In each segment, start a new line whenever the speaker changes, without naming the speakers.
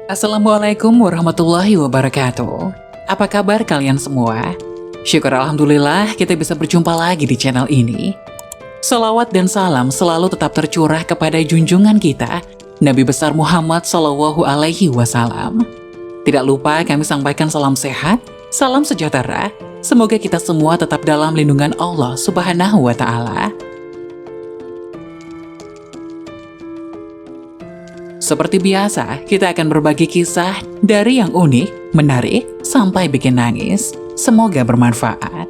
Assalamualaikum warahmatullahi wabarakatuh. Apa kabar kalian semua? Syukur Alhamdulillah kita bisa berjumpa lagi di channel ini. Salawat dan salam selalu tetap tercurah kepada junjungan kita, Nabi besar Muhammad Sallallahu Alaihi Wasallam. Tidak lupa kami sampaikan salam sehat, salam sejahtera. Semoga kita semua tetap dalam lindungan Allah Subhanahu wa Ta'ala. Seperti biasa, kita akan berbagi kisah dari yang unik, menarik, sampai bikin nangis. Semoga bermanfaat.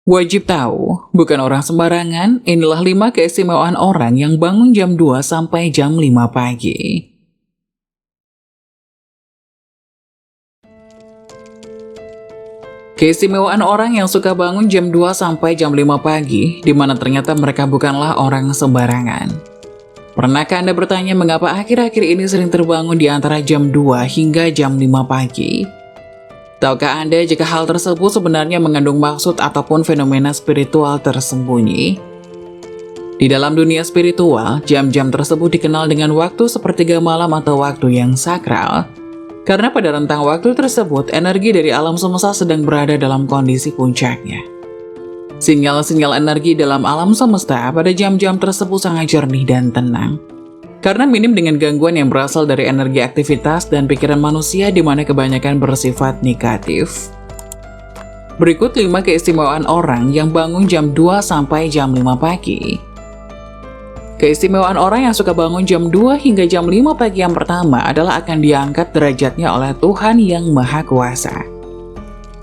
Wajib tahu, bukan orang sembarangan, inilah 5 keistimewaan orang yang bangun jam 2 sampai jam 5 pagi. Keistimewaan orang yang suka bangun jam 2 sampai jam 5 pagi, di mana ternyata mereka bukanlah orang sembarangan. Pernahkah Anda bertanya mengapa akhir-akhir ini sering terbangun di antara jam 2 hingga jam 5 pagi? Tahukah Anda jika hal tersebut sebenarnya mengandung maksud ataupun fenomena spiritual tersembunyi? Di dalam dunia spiritual, jam-jam tersebut dikenal dengan waktu sepertiga malam atau waktu yang sakral. Karena pada rentang waktu tersebut, energi dari alam semesta sedang berada dalam kondisi puncaknya. Sinyal-sinyal energi dalam alam semesta pada jam-jam tersebut sangat jernih dan tenang. Karena minim dengan gangguan yang berasal dari energi aktivitas dan pikiran manusia di mana kebanyakan bersifat negatif. Berikut 5 keistimewaan orang yang bangun jam 2 sampai jam 5 pagi. Keistimewaan orang yang suka bangun jam 2 hingga jam 5 pagi yang pertama adalah akan diangkat derajatnya oleh Tuhan yang Maha Kuasa.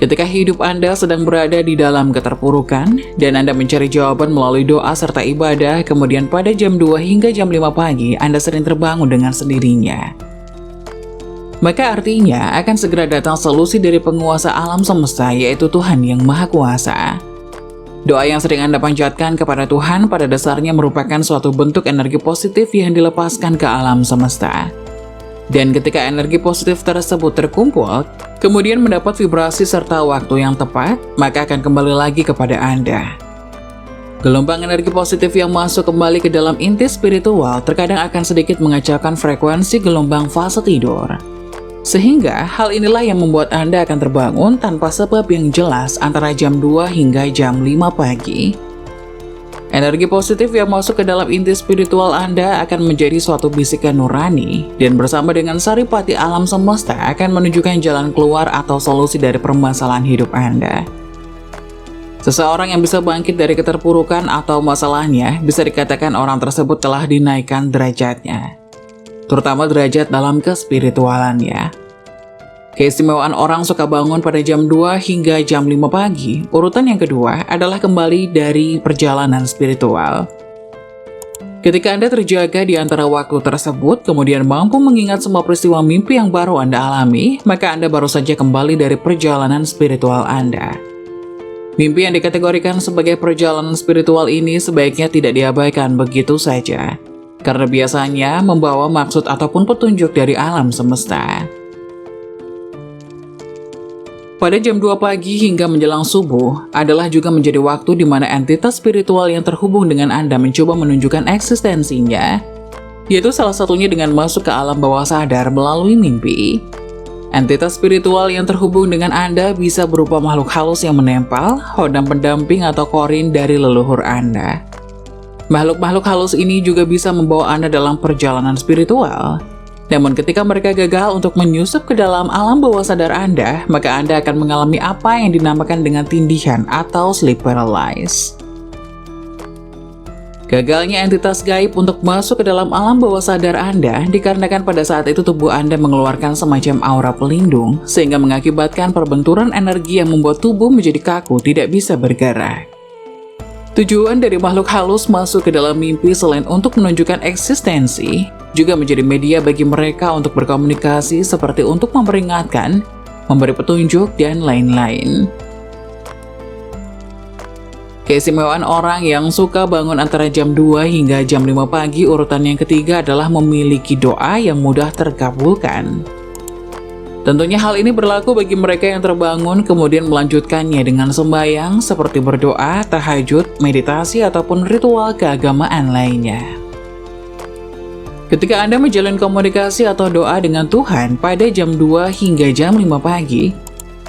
Ketika hidup Anda sedang berada di dalam keterpurukan, dan Anda mencari jawaban melalui doa serta ibadah, kemudian pada jam 2 hingga jam 5 pagi, Anda sering terbangun dengan sendirinya. Maka artinya akan segera datang solusi dari penguasa alam semesta, yaitu Tuhan yang Maha Kuasa. Doa yang sering Anda panjatkan kepada Tuhan pada dasarnya merupakan suatu bentuk energi positif yang dilepaskan ke alam semesta. Dan ketika energi positif tersebut terkumpul, kemudian mendapat vibrasi serta waktu yang tepat, maka akan kembali lagi kepada Anda. Gelombang energi positif yang masuk kembali ke dalam inti spiritual terkadang akan sedikit mengacaukan frekuensi gelombang fase tidur. Sehingga hal inilah yang membuat Anda akan terbangun tanpa sebab yang jelas antara jam 2 hingga jam 5 pagi. Energi positif yang masuk ke dalam inti spiritual Anda akan menjadi suatu bisikan nurani, dan bersama dengan saripati alam semesta akan menunjukkan jalan keluar atau solusi dari permasalahan hidup Anda. Seseorang yang bisa bangkit dari keterpurukan atau masalahnya bisa dikatakan orang tersebut telah dinaikkan derajatnya, terutama derajat dalam kespiritualannya. Keistimewaan orang suka bangun pada jam 2 hingga jam 5 pagi. Urutan yang kedua adalah kembali dari perjalanan spiritual. Ketika Anda terjaga di antara waktu tersebut, kemudian mampu mengingat semua peristiwa mimpi yang baru Anda alami, maka Anda baru saja kembali dari perjalanan spiritual Anda. Mimpi yang dikategorikan sebagai perjalanan spiritual ini sebaiknya tidak diabaikan begitu saja, karena biasanya membawa maksud ataupun petunjuk dari alam semesta. Pada jam 2 pagi hingga menjelang subuh adalah juga menjadi waktu di mana entitas spiritual yang terhubung dengan Anda mencoba menunjukkan eksistensinya, yaitu salah satunya dengan masuk ke alam bawah sadar melalui mimpi. Entitas spiritual yang terhubung dengan Anda bisa berupa makhluk halus yang menempel, hodam pendamping atau korin dari leluhur Anda. Makhluk-makhluk halus ini juga bisa membawa Anda dalam perjalanan spiritual. Namun ketika mereka gagal untuk menyusup ke dalam alam bawah sadar Anda, maka Anda akan mengalami apa yang dinamakan dengan tindihan atau sleep paralysis. Gagalnya entitas gaib untuk masuk ke dalam alam bawah sadar Anda dikarenakan pada saat itu tubuh Anda mengeluarkan semacam aura pelindung, sehingga mengakibatkan perbenturan energi yang membuat tubuh menjadi kaku tidak bisa bergerak. Tujuan dari makhluk halus masuk ke dalam mimpi selain untuk menunjukkan eksistensi, juga menjadi media bagi mereka untuk berkomunikasi seperti untuk memperingatkan, memberi petunjuk, dan lain-lain. Keistimewaan orang yang suka bangun antara jam 2 hingga jam 5 pagi urutan yang ketiga adalah memiliki doa yang mudah terkabulkan. Tentunya hal ini berlaku bagi mereka yang terbangun kemudian melanjutkannya dengan sembahyang seperti berdoa, tahajud, meditasi, ataupun ritual keagamaan lainnya. Ketika Anda menjalin komunikasi atau doa dengan Tuhan pada jam 2 hingga jam 5 pagi,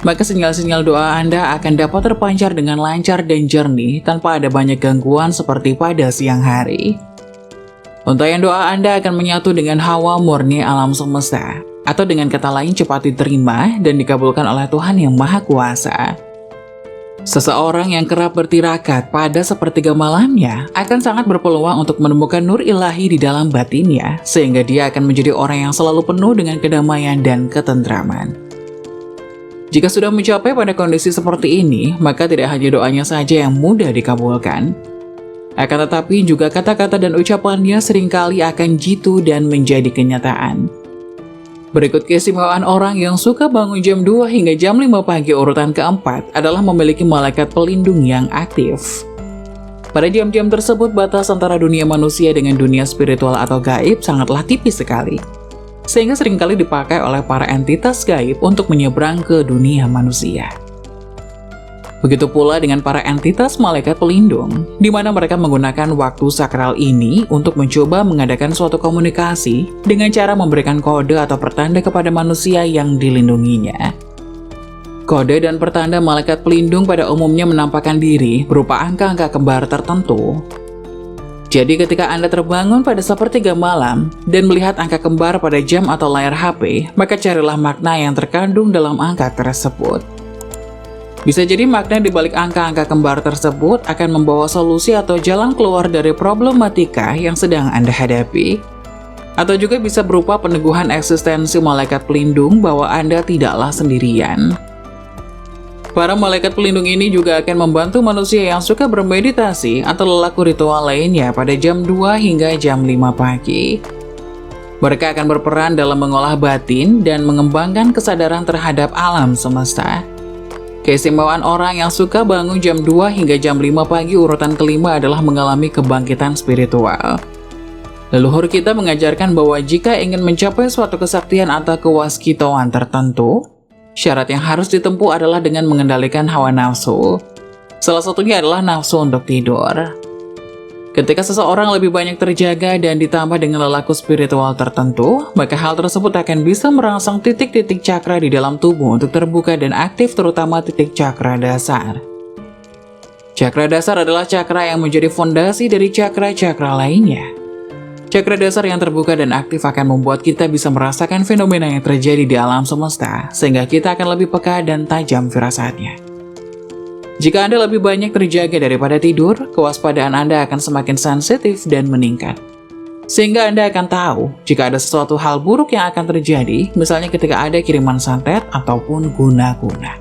maka sinyal-sinyal doa Anda akan dapat terpancar dengan lancar dan jernih tanpa ada banyak gangguan seperti pada siang hari. Untayan doa Anda akan menyatu dengan hawa murni alam semesta, atau dengan kata lain cepat diterima dan dikabulkan oleh Tuhan yang Maha Kuasa. Seseorang yang kerap bertirakat pada sepertiga malamnya akan sangat berpeluang untuk menemukan nur ilahi di dalam batinnya, sehingga dia akan menjadi orang yang selalu penuh dengan kedamaian dan ketentraman. Jika sudah mencapai pada kondisi seperti ini, maka tidak hanya doanya saja yang mudah dikabulkan. Akan tetapi juga kata-kata dan ucapannya seringkali akan jitu dan menjadi kenyataan. Berikut keistimewaan orang yang suka bangun jam 2 hingga jam 5 pagi urutan keempat adalah memiliki malaikat pelindung yang aktif. Pada jam-jam tersebut, batas antara dunia manusia dengan dunia spiritual atau gaib sangatlah tipis sekali, sehingga seringkali dipakai oleh para entitas gaib untuk menyeberang ke dunia manusia. Begitu pula dengan para entitas malaikat pelindung, di mana mereka menggunakan waktu sakral ini untuk mencoba mengadakan suatu komunikasi dengan cara memberikan kode atau pertanda kepada manusia yang dilindunginya. Kode dan pertanda malaikat pelindung pada umumnya menampakkan diri berupa angka-angka kembar tertentu. Jadi ketika Anda terbangun pada sepertiga malam dan melihat angka kembar pada jam atau layar HP, maka carilah makna yang terkandung dalam angka tersebut. Bisa jadi makna di balik angka-angka kembar tersebut akan membawa solusi atau jalan keluar dari problematika yang sedang Anda hadapi. Atau juga bisa berupa peneguhan eksistensi malaikat pelindung bahwa Anda tidaklah sendirian. Para malaikat pelindung ini juga akan membantu manusia yang suka bermeditasi atau lelaku ritual lainnya pada jam 2 hingga jam 5 pagi. Mereka akan berperan dalam mengolah batin dan mengembangkan kesadaran terhadap alam semesta. Keistimewaan orang yang suka bangun jam 2 hingga jam 5 pagi urutan kelima adalah mengalami kebangkitan spiritual. Leluhur kita mengajarkan bahwa jika ingin mencapai suatu kesaktian atau kewaskitauan tertentu, syarat yang harus ditempuh adalah dengan mengendalikan hawa nafsu. Salah satunya adalah nafsu untuk tidur. Ketika seseorang lebih banyak terjaga dan ditambah dengan lelaku spiritual tertentu, maka hal tersebut akan bisa merangsang titik-titik cakra di dalam tubuh untuk terbuka dan aktif, terutama titik cakra dasar. Cakra dasar adalah cakra yang menjadi fondasi dari cakra-cakra lainnya. Cakra dasar yang terbuka dan aktif akan membuat kita bisa merasakan fenomena yang terjadi di alam semesta, sehingga kita akan lebih peka dan tajam firasatnya. Jika Anda lebih banyak terjaga daripada tidur, kewaspadaan Anda akan semakin sensitif dan meningkat. Sehingga Anda akan tahu jika ada sesuatu hal buruk yang akan terjadi, misalnya ketika ada kiriman santet ataupun guna-guna.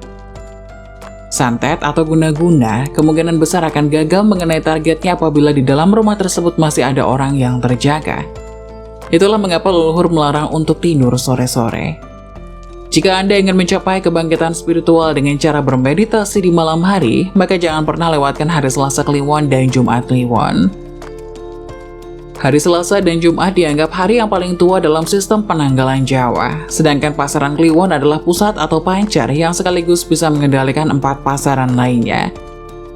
Santet atau guna-guna kemungkinan besar akan gagal mengenai targetnya apabila di dalam rumah tersebut masih ada orang yang terjaga. Itulah mengapa leluhur melarang untuk tidur sore-sore. Jika Anda ingin mencapai kebangkitan spiritual dengan cara bermeditasi di malam hari, maka jangan pernah lewatkan hari Selasa Kliwon dan Jumat Kliwon. Hari Selasa dan Jumat dianggap hari yang paling tua dalam sistem penanggalan Jawa, sedangkan pasaran Kliwon adalah pusat atau pancar yang sekaligus bisa mengendalikan 4 pasaran lainnya.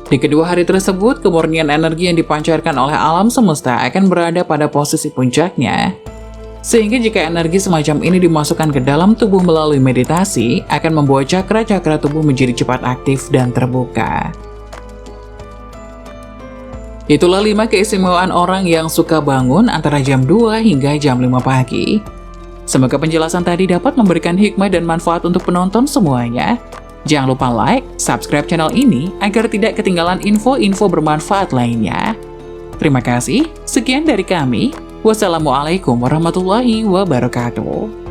Di kedua hari tersebut, kemurnian energi yang dipancarkan oleh alam semesta akan berada pada posisi puncaknya. Sehingga jika energi semacam ini dimasukkan ke dalam tubuh melalui meditasi, akan membawa cakra-cakra tubuh menjadi cepat aktif dan terbuka. Itulah 5 keistimewaan orang yang suka bangun antara jam 2 hingga jam 5 pagi. Semoga penjelasan tadi dapat memberikan hikmah dan manfaat untuk penonton semuanya. Jangan lupa like, subscribe channel ini agar tidak ketinggalan info-info bermanfaat lainnya. Terima kasih, sekian dari kami. Wassalamualaikum warahmatullahi wabarakatuh.